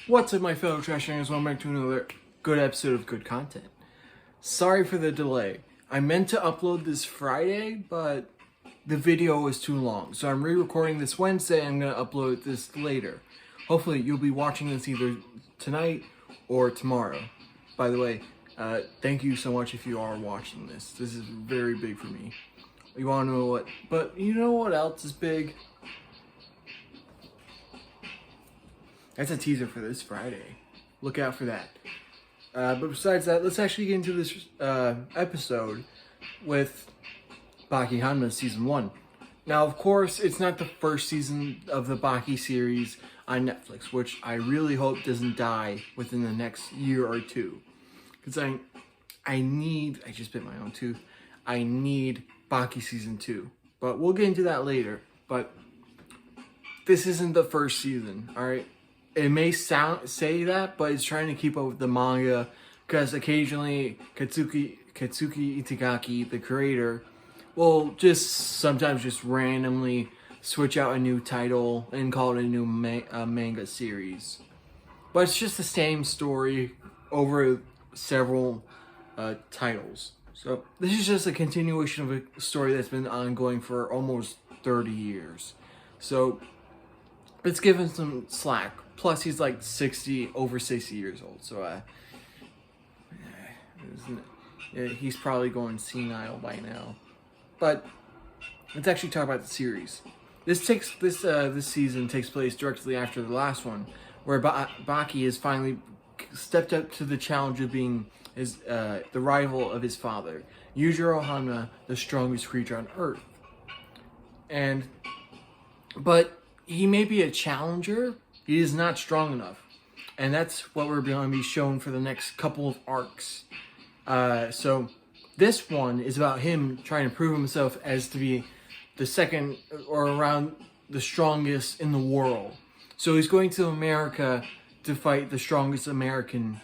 What's up, my fellow trash hangers? Welcome back to another good episode of good content. Sorry for the delay. I meant to upload this Friday, but the video was too long. So I'm re-recording this Wednesday and I'm going to upload this later. Hopefully you'll be watching this either tonight or tomorrow. By the way, thank you so much if you are watching this. This is very big for me. You want to know what? But you know what else is big? That's a teaser for this Friday. Look out for that. But besides that, let's actually get into this episode with Baki Hanma Season 1. Now, of course, it's not the first season of the Baki series on Netflix, which I really hope doesn't die within the next year or two. Because I just bit my own tooth. I need Baki Season 2. But we'll get into that later. But this isn't the first season, alright? It may say that, but it's trying to keep up with the manga, because occasionally Katsuki Itagaki, the creator, will sometimes just randomly switch out a new title and call it a new manga series. But it's just the same story over several titles. So this is just a continuation of a story that's been ongoing for almost 30 years. So let's give him some slack. Plus, he's like over 60 years old. So, he's probably going senile by now. But let's actually talk about the series. This season takes place directly after the last one, where Baki has finally stepped up to the challenge of being the rival of his father, Yujiro Hanma, the strongest creature on Earth. But he may be a challenger. He is not strong enough. And that's what we're going to be shown for the next couple of arcs. So this one is about him trying to prove himself as to be the second or around the strongest in the world. So he's going to America to fight the strongest American,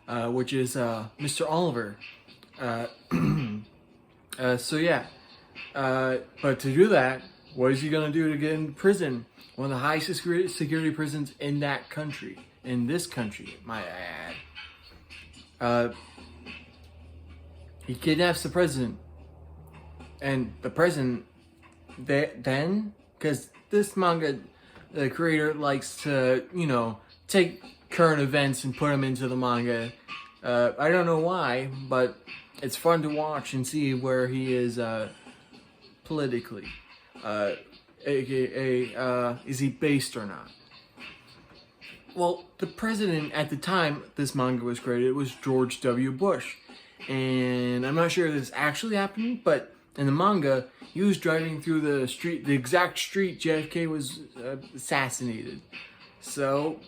which is Mr. Oliver. But to do that, what is he going to do to get in prison? One of the highest security prisons in that country. In this country, might I add. He kidnaps the president. And the president, because this manga, the creator likes to, take current events and put them into the manga. I don't know why, but it's fun to watch and see where he is politically. AKA, is he based or not? Well, the president at the time this manga was created was George W. Bush. And I'm not sure if this actually happened, but in the manga, he was driving through the exact street JFK was assassinated. So,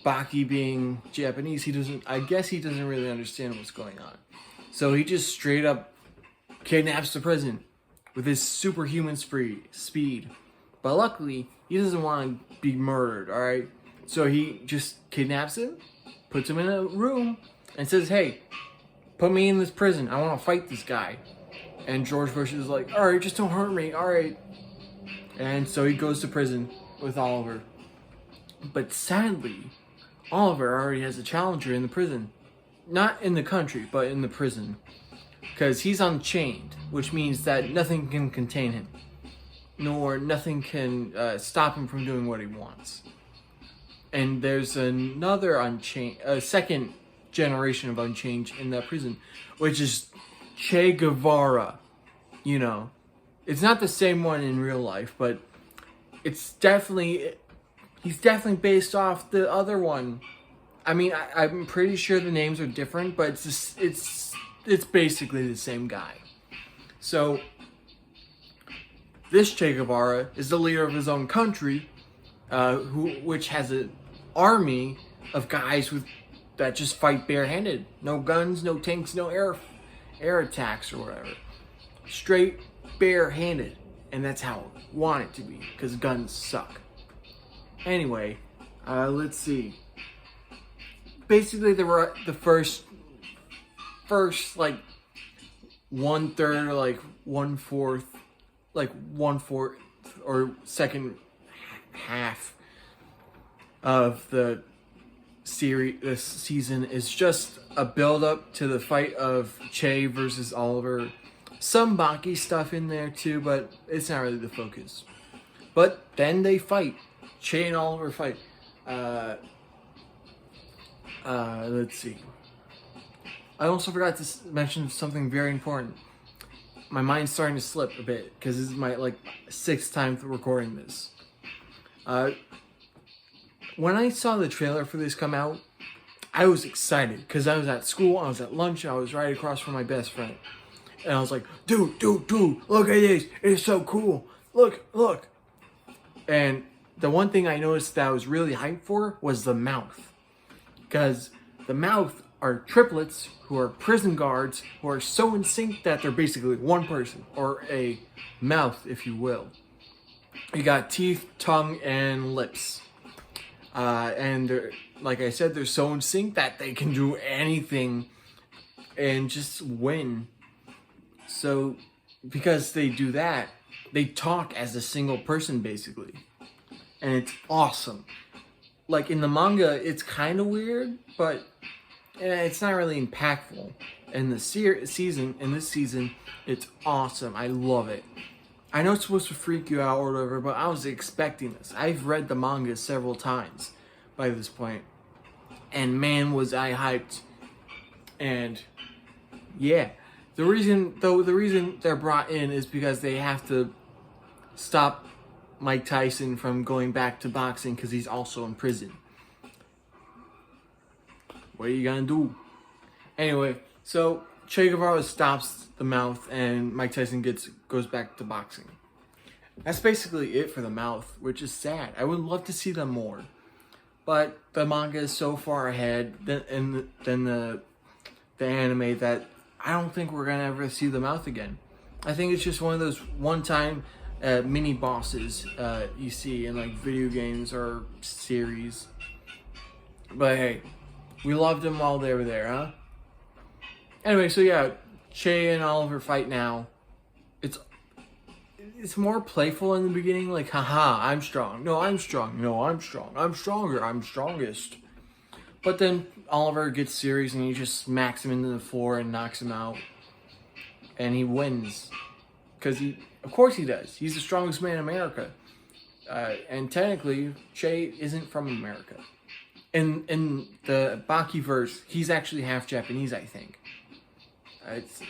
Baki being Japanese, I guess he doesn't really understand what's going on. So he just straight up kidnaps the president with his superhuman speed. But luckily, he doesn't want to be murdered, alright? So he just kidnaps him, puts him in a room, and says, hey, put me in this prison. I want to fight this guy. And George Bush is like, alright, just don't hurt me, alright. And so he goes to prison with Oliver. But sadly, Oliver already has a challenger in the prison. Not in the country, but in the prison. Because he's unchained, which means that nothing can contain him. Nor nothing can stop him from doing what he wants. And there's another second generation of Unchained in that prison, which is Che Guevara. It's not the same one in real life, but he's definitely based off the other one. I mean, I'm pretty sure the names are different, but it's basically the same guy. So this Che Guevara is the leader of his own country, which has an army of guys that just fight barehanded. No guns, no tanks, no air attacks or whatever. Straight barehanded. And that's how I want it to be, because guns suck. Anyway, let's see. Basically, the first like 1/3 or like 1/4 or second half of the this season is just a build up to the fight of Che versus Oliver. Some Baki stuff in there too, but it's not really the focus. But then they fight. Che and Oliver fight. Let's see. I also forgot to mention something very important. My mind's starting to slip a bit because this is my like 6th time recording this. When I saw the trailer for this come out, I was excited because I was at school, I was at lunch, I was right across from my best friend. And I was like, dude, look at this. It's so cool. Look. And the one thing I noticed that I was really hyped for was the mouth. Because the mouth are triplets who are prison guards who are so in sync that they're basically one person, or a mouth, if you will. You got teeth, tongue, and lips. And they're, like I said, they're so in sync that they can do anything and just win. So, because they do that, they talk as a single person, basically. And it's awesome. Like, in the manga, it's kind of weird, but it's not really impactful. In the season, it's awesome. I love it. I know it's supposed to freak you out or whatever, but I was expecting this. I've read the manga several times by this point. And man, was I hyped. And yeah. The reason they're brought in is because they have to stop Mike Tyson from going back to boxing because he's also in prison. What are you gonna do? Anyway, so Che Guevara stops the mouth and Mike Tyson goes back to boxing. That's basically it for the mouth, which is sad. I would love to see them more. But the manga is so far ahead than the anime that I don't think we're gonna ever see the mouth again. I think it's just one of those one-time mini bosses you see in like video games or series. But hey, we loved them while they were there, huh? Anyway, so yeah, Che and Oliver fight now. It's more playful in the beginning, like, haha, I'm strong. No, I'm strong. No, I'm strong. I'm stronger. I'm strongest. But then Oliver gets serious and he just smacks him into the floor and knocks him out. And he wins. Because of course he does. He's the strongest man in America. And technically, Che isn't from America. In the Baki verse, he's actually half Japanese, I think.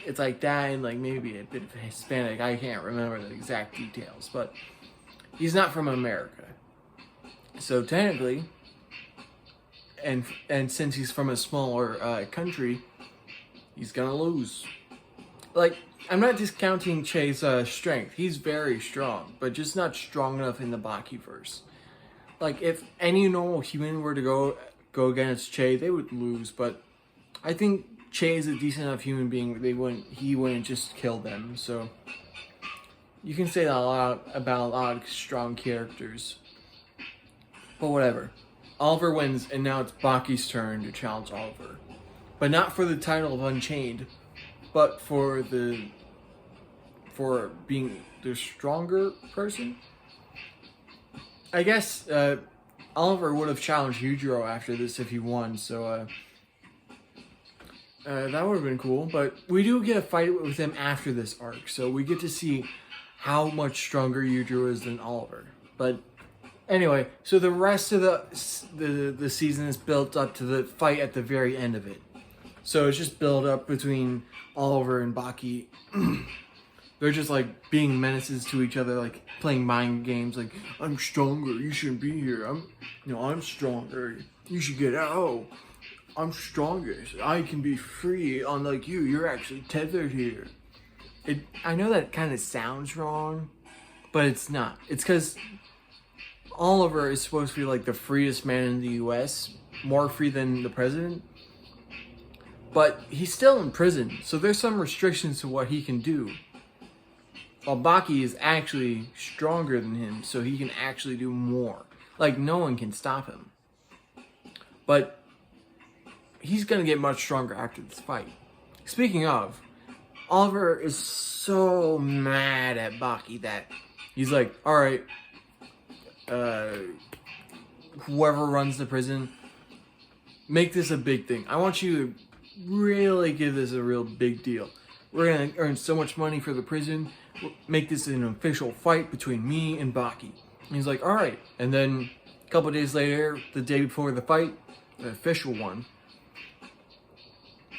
It's like that and like maybe a bit of Hispanic. I can't remember the exact details, but he's not from America. So technically, and since he's from a smaller country, he's gonna lose. Like, I'm not discounting Che's strength. He's very strong, but just not strong enough in the Baki verse. Like, if any normal human were to go against Che, they would lose. But I think Che is a decent enough human being. He wouldn't just kill them. So you can say that about a lot of strong characters. But whatever. Oliver wins, and now it's Baki's turn to challenge Oliver. But not for the title of Unchained, but for being the stronger person. I guess Oliver would have challenged Yujiro after this if he won, so that would have been cool. But we do get a fight with him after this arc, so we get to see how much stronger Yujiro is than Oliver. But anyway, so the rest of the season is built up to the fight at the very end of it. So it's just build up between Oliver and Baki. They're just like being menaces to each other, like playing mind games. Like, I'm stronger, you shouldn't be here. I'm stronger, you should get out. I'm strongest, I can be free. Unlike you, you're actually tethered here. I know that kind of sounds wrong, but it's not. It's because Oliver is supposed to be like the freest man in the U.S., more free than the president. But he's still in prison, so there's some restrictions to what he can do. While Baki is actually stronger than him, so he can actually do more. Like, no one can stop him. But he's gonna get much stronger after this fight. Speaking of, Oliver is so mad at Baki that he's like, alright, whoever runs the prison, make this a big thing. I want you to really give this a real big deal. We're gonna earn so much money for the prison. Make this an official fight between me and Baki. And he's like, all right. And then a couple days later, the day before the fight, the official one,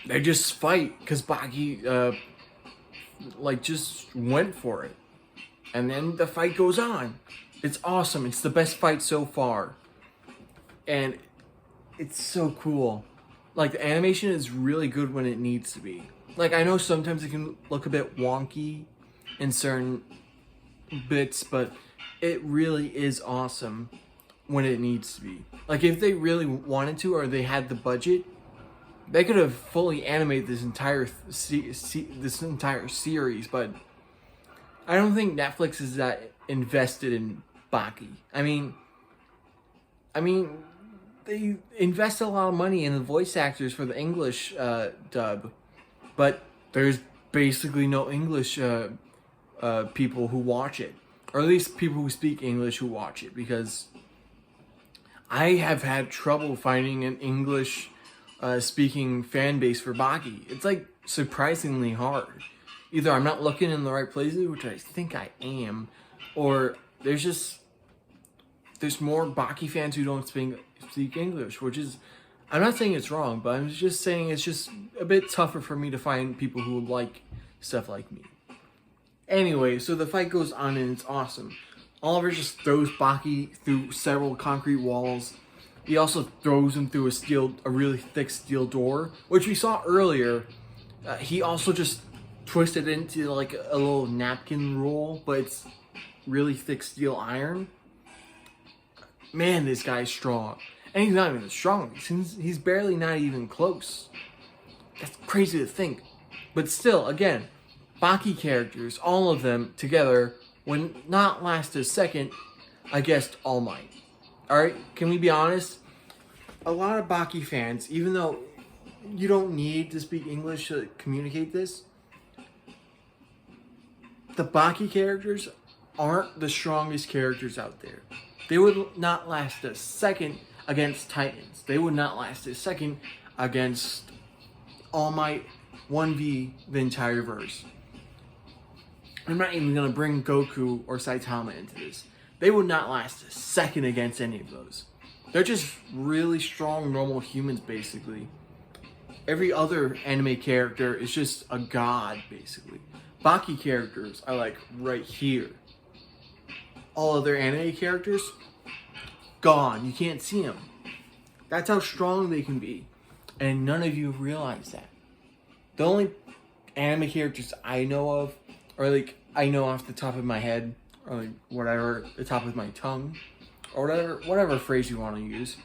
they just fight because Baki, just went for it. And then the fight goes on. It's awesome. It's the best fight so far. And it's so cool. Like, the animation is really good when it needs to be. Like, I know sometimes it can look a bit wonky in certain bits, but it really is awesome when it needs to be. Like, if they really wanted to, or they had the budget, they could have fully animated this entire series, but I don't think Netflix is that invested in Baki. I mean, they invest a lot of money in the voice actors for the English dub, but there's basically no English people who watch it, or at least people who speak English who watch it, because I have had trouble finding an English speaking fan base for Baki. It's like surprisingly hard. Either I'm not looking in the right places, which I think I am, or there's more Baki fans who don't speak English, which is, I'm not saying it's wrong, but I'm just saying it's just a bit tougher for me to find people who like stuff like me. Anyway, so the fight goes on and it's awesome. Oliver just throws Baki through several concrete walls. He also throws him through a really thick steel door, which we saw earlier. He also just twisted into like a little napkin roll, but it's really thick steel iron. Man, this guy's strong. And he's not even strong. He's barely not even close. That's crazy to think. But still, again, Baki characters, all of them together, would not last a second against All Might. Alright, can we be honest? A lot of Baki fans, even though you don't need to speak English to communicate this, the Baki characters aren't the strongest characters out there. They would not last a second against Titans. They would not last a second against All Might 1v the entire verse. I'm not even going to bring Goku or Saitama into this. They would not last a second against any of those. They're just really strong, normal humans, basically. Every other anime character is just a god, basically. Baki characters are like right here. All other anime characters, gone. You can't see them. That's how strong they can be. And none of you realize that. The only anime characters I know of, or like I know off the top of my head, or like whatever, the top of my tongue, or whatever phrase you want to use,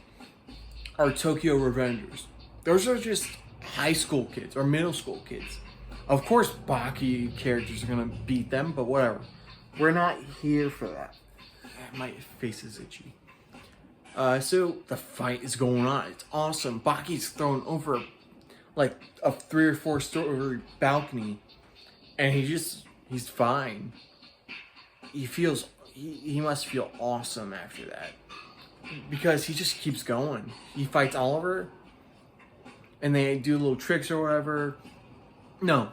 are Tokyo Revengers. Those are just high school kids or middle school kids. Of course, Baki characters are gonna beat them, but whatever. We're not here for that. My face is itchy. So the fight is going on. It's awesome. Baki's thrown over like a 3 or 4 story balcony, and he's fine. He must feel awesome after that, because he just keeps going. He fights Oliver, and they do little tricks or whatever. No,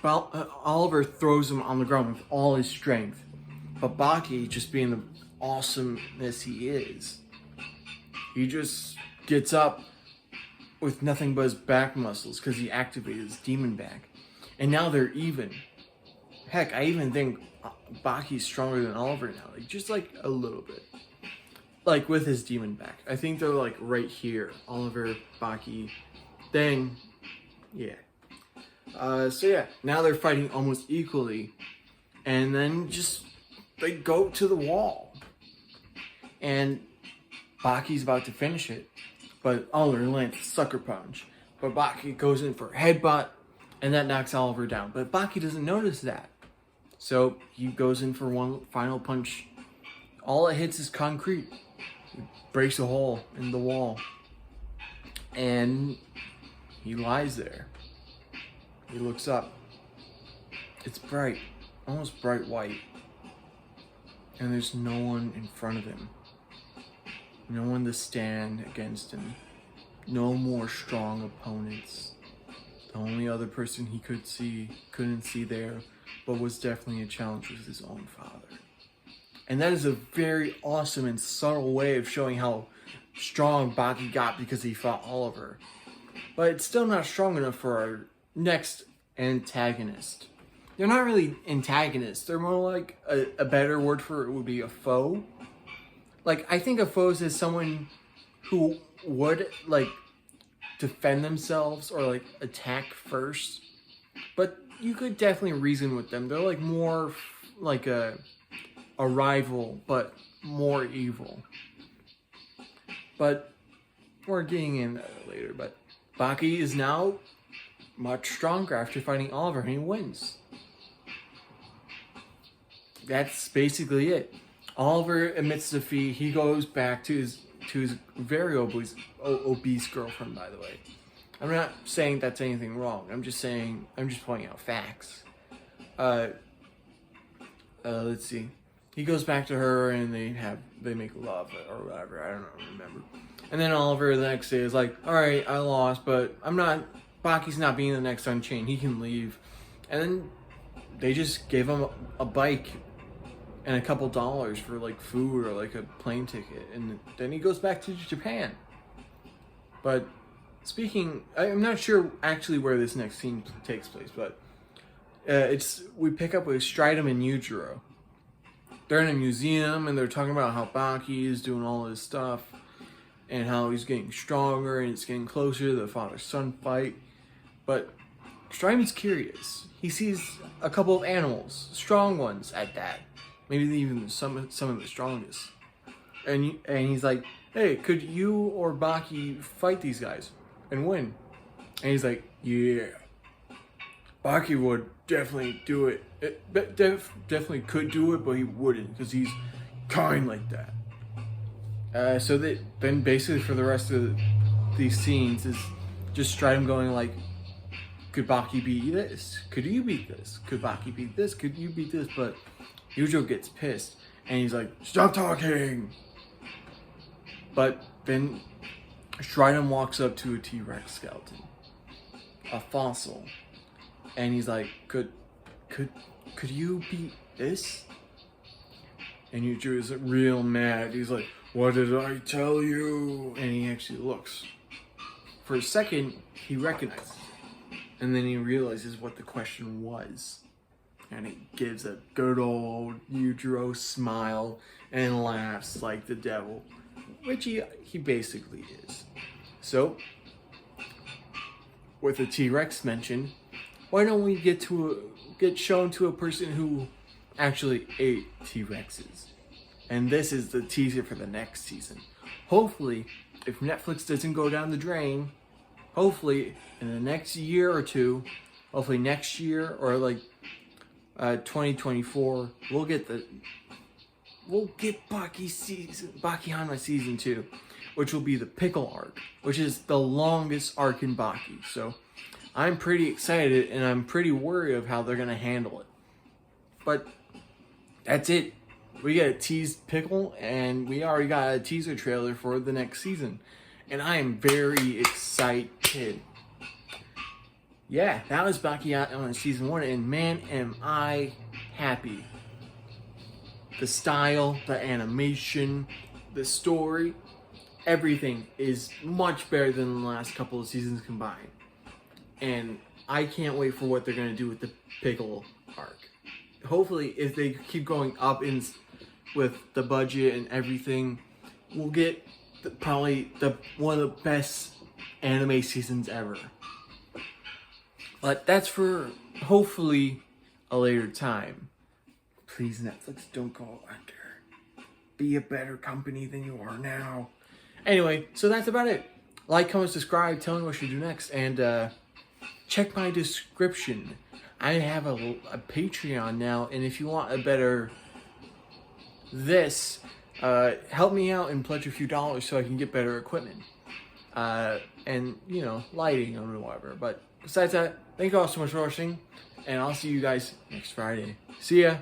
Oliver throws him on the ground with all his strength, but Baki, just being the awesomeness he is, he just gets up with nothing but his back muscles because he activated his demon back, and now they're even. Heck, I even think Baki's stronger than Oliver now, like just like a little bit, like with his demon back. I think they're like right here, Oliver, Baki, then yeah. So yeah, now they're fighting almost equally, and then just they go to the wall, and Baki's about to finish it, but Oliver lands a sucker punch, but Baki goes in for a headbutt, and that knocks Oliver down, but Baki doesn't notice that, so he goes in for one final punch. All it hits is concrete. It breaks a hole in the wall, and he lies there. He looks up. It's bright, almost bright white. And there's no one in front of him. No one to stand against him. No more strong opponents. The only other person he couldn't see there, but was definitely a challenge, was his own father. And that is a very awesome and subtle way of showing how strong Baki got because he fought Oliver. But it's still not strong enough for our next antagonist. They're not really antagonists. They're more like a better word for it would be a foe. Like, I think of foes as someone who would, like, defend themselves or, like, attack first. But you could definitely reason with them. They're, like, more like a rival, but more evil. But we're getting in that later. But Baki is now much stronger after fighting Oliver, and he wins. That's basically it. Oliver admits defeat. He goes back to his very obese girlfriend, by the way. I'm not saying that's anything wrong. I'm just pointing out facts. Let's see. He goes back to her and they make love or whatever. I don't remember. And then Oliver the next day is like, all right, I lost, but Baki's not being the next Unchained. He can leave. And then they just gave him a bike and a couple dollars for like food or like a plane ticket, and then he goes back to Japan. But I'm not sure actually where this next scene takes place, but we pick up with Stridum and Yujiro. They're in a museum and they're talking about how Baki is doing all this stuff and how he's getting stronger and it's getting closer to the father-son fight. But Stridum's curious. He sees a couple of animals, strong ones at that. Maybe even some of the strongest. And he's like, hey, could you or Baki fight these guys and win? And he's like, yeah. Baki would definitely do it. Definitely could do it, but he wouldn't because he's kind like that. So then basically for the rest of these scenes is just Stridum going like, could Baki beat this? Could you beat this? Could Baki beat this? Could you beat this? But Yujiro gets pissed and he's like, stop talking! But then Stridum walks up to a T-Rex skeleton, a fossil, and he's like, could you beat this? And Yujiro's real mad. He's like, what did I tell you? And he actually looks. For a second, he recognizes it, and then he realizes what the question was. And he gives a good old Yujiro smile and laughs like the devil, which he basically is. So, with a T-Rex mention, why don't we get shown to a person who actually ate T-Rexes? And this is the teaser for the next season. Hopefully, if Netflix doesn't go down the drain, hopefully in the next year or two, hopefully next year or like 2024, we'll get Baki Hanma season 2, which will be the pickle arc, which is the longest arc in Baki. So I'm pretty excited and I'm pretty worried of how they're gonna handle it. But that's it. We got a teased pickle and we already got a teaser trailer for the next season. And I am very excited. Yeah, that was Baki Hanma season 1, and man, am I happy. The style, the animation, the story, everything is much better than the last couple of seasons combined. And I can't wait for what they're going to do with the pickle arc. Hopefully, if they keep going up with the budget and everything, we'll get probably one of the best anime seasons ever. But that's for hopefully a later time. Please, Netflix, don't go under. Be a better company than you are now. Anyway, so that's about it. Like, comment, subscribe, tell me what you do next, and check my description. I have a Patreon now, and if you want a better help me out and pledge a few dollars so I can get better equipment. And, lighting or whatever. But besides that, thank you all so much for watching, and I'll see you guys next Friday. See ya!